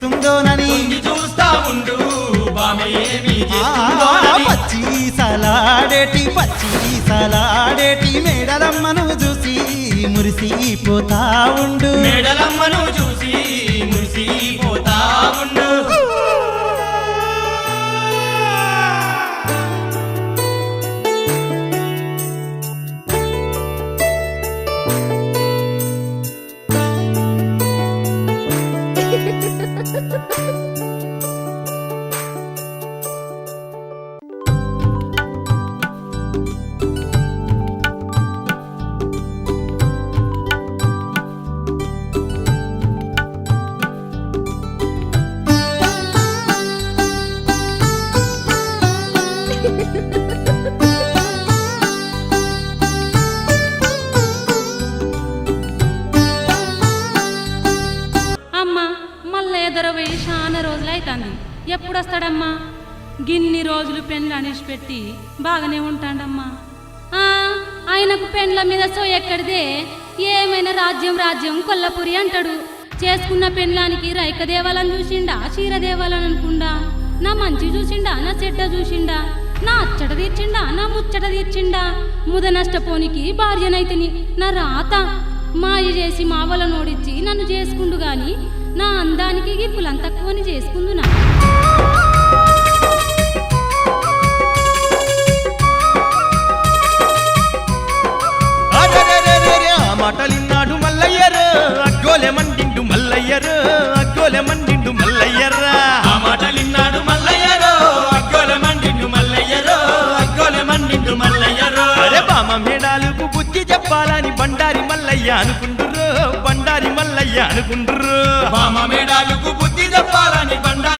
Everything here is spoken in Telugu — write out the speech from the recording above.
తుందోనని చూస్తా ఉండు పచ్చి సలాడేటి మేడలమ్మను చూసి మురిసిపోతా ఉండు మేడలమ్మను చూసి మురిసిపోతా ఉండు అమ్మా మళ్ళీ ఎదరవై చాలా రోజులైతుంది ఎప్పుడొస్తాడమ్మా గిన్ని రోజులు పెండ్లు అనేసి పెట్టి బాగానే ఉంటాడమ్మా ఆయనకు పెండ్ల మీద సో ఎక్కడిదే ఏమైనా రాజ్యం కొల్లపురి అంటాడు చేసుకున్న పెండ్లానికి రైక దేవాలని చూసిండా చీర దేవాలని అనుకుండా నా మంచి చూసిండా నా చెడ్డ చూసిండా నా అచ్చట తీర్చిండా నా ముచ్చట తీర్చిండా ముద నష్టపోనికి భార్యనైతిని నా రాత మాయ చేసి మావల నోడిచ్చి నన్ను చేసుకుండు గాని నా అందానికి గిప్పులంత తక్కువని చేసుకుందునా మాటలిన్నాడు మల్లయ్యరు అగ్గోలె మండిండు మల్లయ్యరు అగ్గోలె మండిండు మల్లయ్యరా ఆ మాటలిన్నాడు మల్లయ్యరు అగ్గోలె మండిండు మల్లయ్యరు అగ్గోలె మండిండు మల్లయ్యరు అరే బామ మేడాలకు బుద్ధి చెప్పాలని బండారి మల్లయ్య అనుకుంటురు బండారి మల్లయ్య అనుకుంటురు బామ మేడాలకు